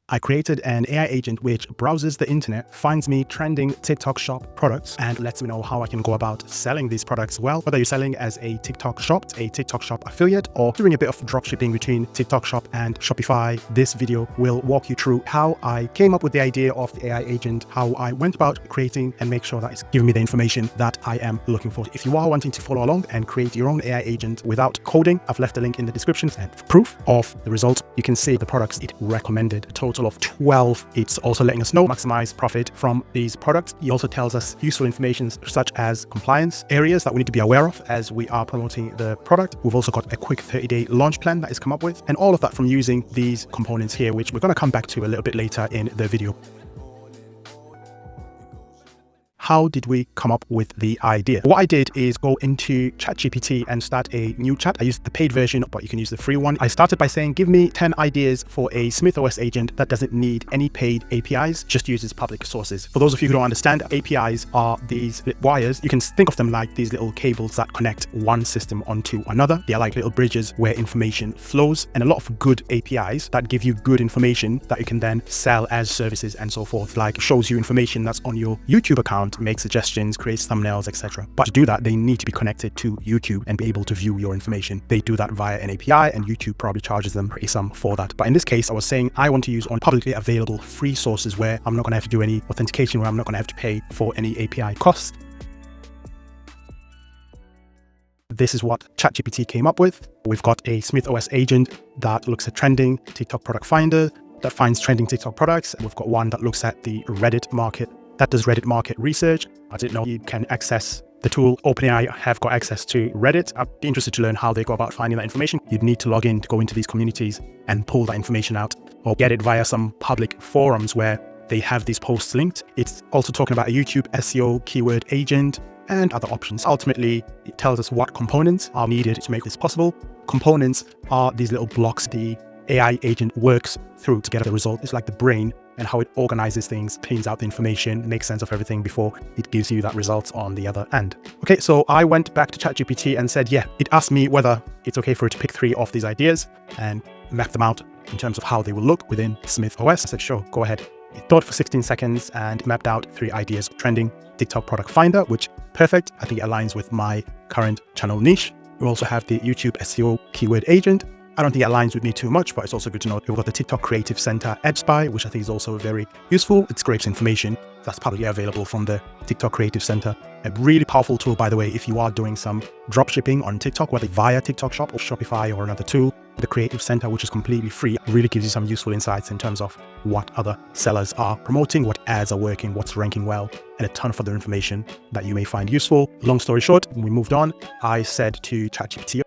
I created an AI agent which browses the internet, finds me trending TikTok shop products, and lets me know how I can go about selling these products well. Whether you're selling as a TikTok shop affiliate, or doing a bit of dropshipping between TikTok shop and Shopify, this video will walk you through how I came up with the idea of the AI agent, how I went about creating and make sure that it's giving me the information that I am looking for. If you are wanting to follow along and create your own AI agent without coding, I've left a link in the description and for proof of the result. You can see the products it recommended, a total of 12. It's also letting us know maximize profit from these products. It also tells us useful information such as compliance areas that we need to be aware of as we are promoting the product. We've also got a quick 30-day launch plan that is come up with, and all of that from using these components here, which we're going to come back to a little bit later in the video. How did we come up with the idea? What I did is go into ChatGPT and start a new chat. I used the paid version, but you can use the free one. I started by saying, give me 10 ideas for a SmithOS agent that doesn't need any paid APIs, just uses public sources. For those of you who don't understand, APIs are these wires. You can think of them like these little cables that connect one system onto another. They are like little bridges where information flows, and a lot of good APIs that give you good information that you can then sell as services and so forth, like shows you information that's on your YouTube account, make suggestions, creates thumbnails, etc. But to do that, they need to be connected to YouTube and be able to view your information. They do that via an API, and YouTube probably charges them a sum for that. But in this case, I was saying I want to use on publicly available free sources where I'm not going to have to do any authentication, where I'm not going to have to pay for any API costs. This is what ChatGPT came up with. We've got a SmithOS agent that looks at trending TikTok product finder, that finds trending TikTok products. And we've got one that looks at the Reddit market, that does Reddit market research. I didn't know you can access the tool. OpenAI have got access to Reddit. I'd be interested to learn how they go about finding that information. You'd need to log in to go into these communities and pull that information out, or get it via some public forums where they have these posts linked. It's also talking about a YouTube SEO keyword agent and other options. Ultimately, it tells us what components are needed to make this possible. Components are these little blocks the AI agent works through to get the result. It's like the brain, and how it organizes things, cleans out the information, makes sense of everything before it gives you that result on the other end. Okay, so I went back to ChatGPT and said, yeah, it asked me whether it's okay for it to pick 3 of these ideas and map them out in terms of how they will look within SmithOS. I said, sure, go ahead. It thought for 16 seconds and mapped out 3 ideas. Trending TikTok product finder, which perfect. I think it aligns with my current channel niche. We also have the YouTube SEO keyword agent. I don't think it aligns with me too much, but it's also good to know. We've got the TikTok Creative Center Ad Spy, which I think is also very useful. It scrapes information that's publicly available from the TikTok Creative Center. A really powerful tool, by the way, if you are doing some drop shipping on TikTok, whether via TikTok Shop or Shopify or another tool. The Creative Center, which is completely free, really gives you some useful insights in terms of what other sellers are promoting, what ads are working, what's ranking well, and a ton of other information that you may find useful. Long story short, when we moved on, I said to ChatGPT,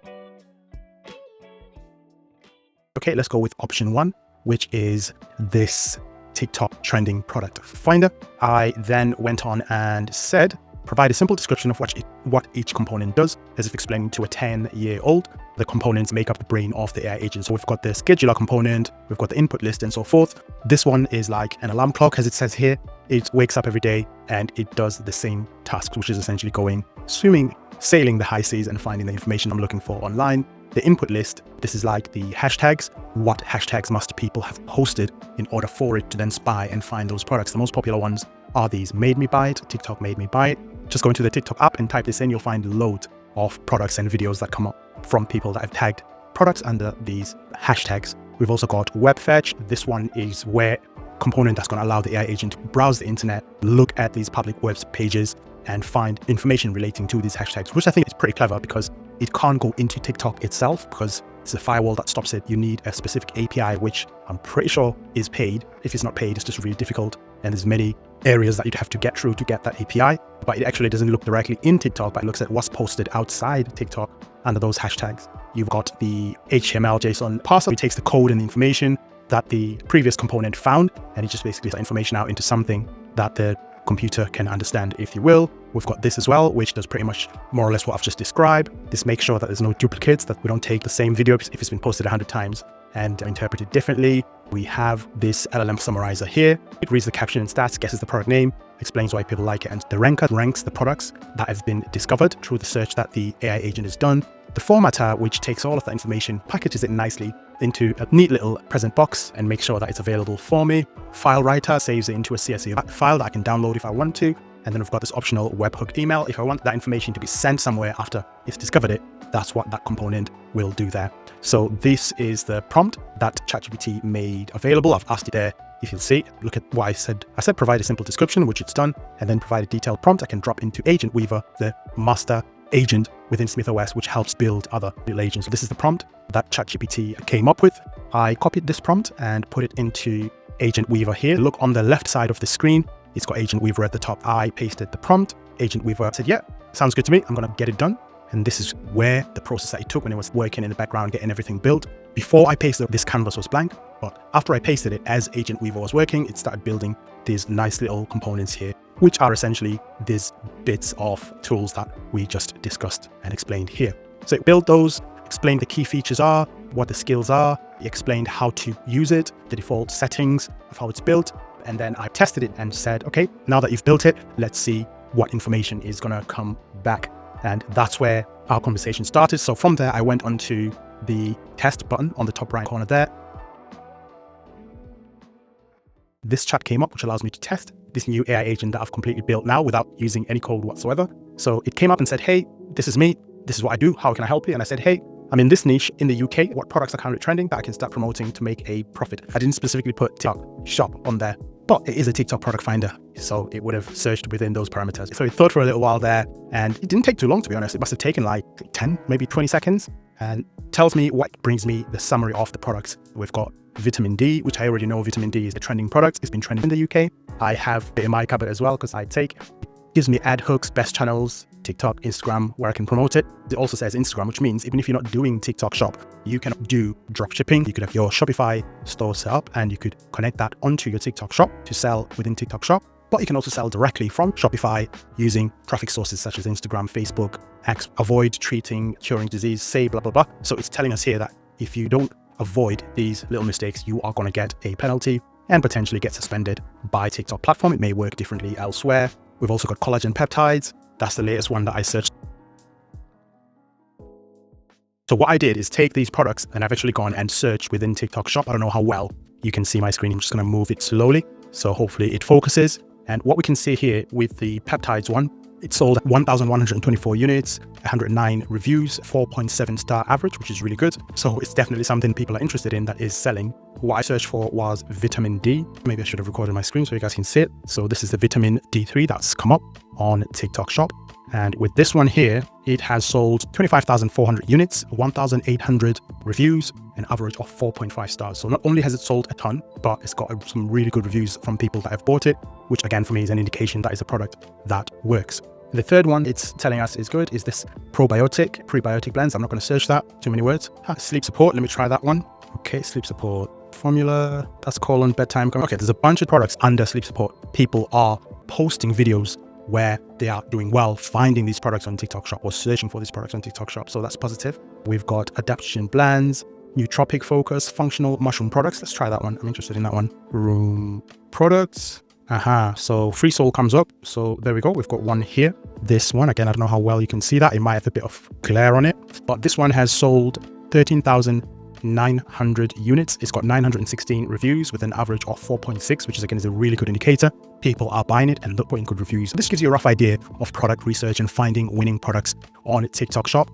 okay, let's go with option 1, which is this TikTok trending product finder. I then went on and said, provide a simple description of what each component does, as if explaining to a 10-year-old. The components make up the brain of the AI agent. So we've got the scheduler component, we've got the input list and so forth. This one is like an alarm clock, as it says here. It wakes up every day and it does the same task, which is essentially going swimming, sailing the high seas and finding the information I'm looking for online. The input list, this is like the hashtags. What hashtags must people have posted in order for it to then spy and find those products? The most popular ones are these made me buy it, TikTok made me buy it. Just go into the TikTok app and type this in, you'll find loads of products and videos that come up from people that have tagged products under these hashtags. We've also got web fetch. This one is where component that's going to allow the AI agent to browse the internet, look at these public web pages and find information relating to these hashtags, which I think is pretty clever because it can't go into TikTok itself because it's a firewall that stops it. You need a specific API, which I'm pretty sure is paid. If it's not paid, it's just really difficult. And there's many areas that you'd have to get through to get that API, but it actually doesn't look directly in TikTok, but it looks at what's posted outside TikTok under those hashtags. You've got the HTML JSON parser. It takes the code and the information that the previous component found, and it just basically puts information out into something that the computer can understand, if you will. We've got this as well, which does pretty much more or less what I've just described. This makes sure that there's no duplicates, that we don't take the same video if it's been posted 100 times and interpret it differently. We have this LLM summarizer here. It reads the caption and stats, guesses the product name, explains why people like it, and the ranker ranks the products that have been discovered through the search that the AI agent has done. The formatter, which takes all of that information, packages it nicely, into a neat little present box and make sure that it's available for me. File writer saves it into a CSV file that I can download if I want to. And then we've got this optional webhook email. If I want that information to be sent somewhere after it's discovered it, that's what that component will do there. So this is the prompt that ChatGPT made available. I've asked it there. If you'll see, look at what I said. I said provide a simple description, which it's done, and then provide a detailed prompt I can drop into Agent Weaver, the master agent within SmithOS, which helps build other little agents. So this is the prompt that ChatGPT came up with. I copied this prompt and put it into Agent Weaver here. Look on the left side of the screen. It's got Agent Weaver at the top. I pasted the prompt. Agent Weaver said, yeah, sounds good to me. I'm going to get it done. And this is where the process that it took when it was working in the background, getting everything built. Before I pasted, this canvas was blank. But after I pasted it, as Agent Weaver was working, it started building these nice little components here, which are essentially these bits of tools that we just discussed and explained here. So it built those, explained the key features are, what the skills are, it explained how to use it, the default settings of how it's built. And then I tested it and said, okay, now that you've built it, let's see what information is going to come back. And that's where our conversation started. So from there, I went onto the test button on the top right corner there. This chat came up, which allows me to test this new AI agent that I've completely built now without using any code whatsoever. So it came up and said, hey, this is me. This is what I do. How can I help you? And I said, hey, I'm in this niche in the UK. What products are currently trending that I can start promoting to make a profit? I didn't specifically put TikTok shop on there, but it is a TikTok product finder. So it would have searched within those parameters. So it thought for a little while there, and it didn't take too long, to be honest. It must have taken like 10, maybe 20 seconds, and tells me what brings me the summary of the products. We've got vitamin D, which I already know vitamin D is a trending product. It's been trending in the UK. I have it in my cupboard as well because I take. It gives me ad hooks, best channels, TikTok, Instagram, where I can promote it. It also says Instagram, which means even if you're not doing TikTok shop, you can do drop shipping. You could have your Shopify store set up and you could connect that onto your TikTok shop to sell within TikTok shop. But you can also sell directly from Shopify using traffic sources such as Instagram, Facebook, X. Avoid treating, curing disease, say blah, blah, blah. So it's telling us here that if you don't avoid these little mistakes, you are going to get a penalty and potentially get suspended by TikTok platform. It may work differently elsewhere. We've also got collagen peptides. That's the latest one that I searched. So what I did is take these products and I've actually gone and searched within TikTok shop. I don't know how well you can see my screen. I'm just going to move it slowly. So hopefully it focuses. And what we can see here with the peptides one, it sold 1,124 units, 109 reviews, 4.7 star average, which is really good. So it's definitely something people are interested in that is selling. What I searched for was vitamin D. Maybe I should have recorded my screen so you guys can see it. So this is the vitamin D3 that's come up on TikTok shop. And with this one here, it has sold 25,400 units, 1,800 reviews, an average of 4.5 stars. So not only has it sold a ton, but it's got some really good reviews from people that have bought it, which again for me is an indication that it's a product that works. The third one it's telling us is good is this prebiotic blends. I'm not going to search that, too many words. Sleep support, let me try that one. Okay, sleep support formula, that's colon bedtime. Okay, there's a bunch of products under sleep support. People are posting videos where they are doing well, finding these products on TikTok shop or searching for these products on TikTok shop. So that's positive. We've got adaptogen blends, nootropic focus, functional mushroom products. Let's try that one. I'm interested in that one. Room products. So Free Soul comes up. So there we go. We've got one here. This one, again, I don't know how well you can see that. It might have a bit of glare on it, but this one has sold 13,900 units. It's got 916 reviews with an average of 4.6, which is again is a really good indicator. People are buying it and putting good reviews. This gives you a rough idea of product research and finding winning products on TikTok shop.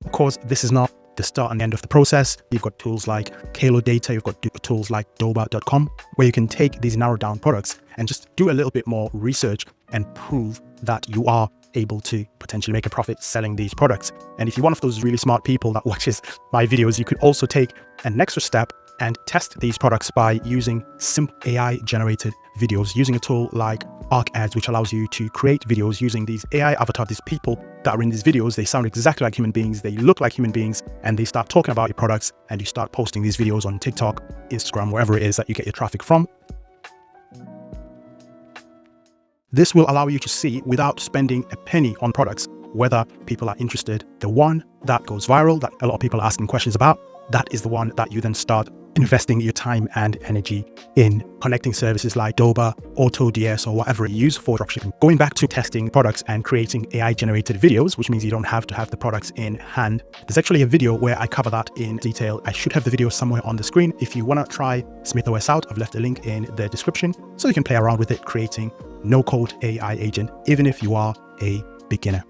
Of course, this is not the start and end of the process. You've got tools like Kalo Data, you've got tools like Doba.com, where you can take these narrowed down products and just do a little bit more research and prove that you are able to potentially make a profit selling these products. And if you're one of those really smart people that watches my videos, you could also take an extra step and test these products by using simple AI generated videos, using a tool like ArcAds, which allows you to create videos using these AI avatars, these people that are in these videos. They sound exactly like human beings, they look like human beings, and they start talking about your products, and you start posting these videos on TikTok, Instagram, wherever it is that you get your traffic from. This will allow you to see without spending a penny on products, whether people are interested. The one that goes viral, that a lot of people are asking questions about, that is the one that you then start investing your time and energy in connecting services like Doba, AutoDS, or whatever you use for dropshipping. Going back to testing products and creating AI generated videos, which means you don't have to have the products in hand. There's actually a video where I cover that in detail. I should have the video somewhere on the screen. If you want to try SmithOS out, I've left a link in the description so you can play around with it, creating no-code AI agent, even if you are a beginner.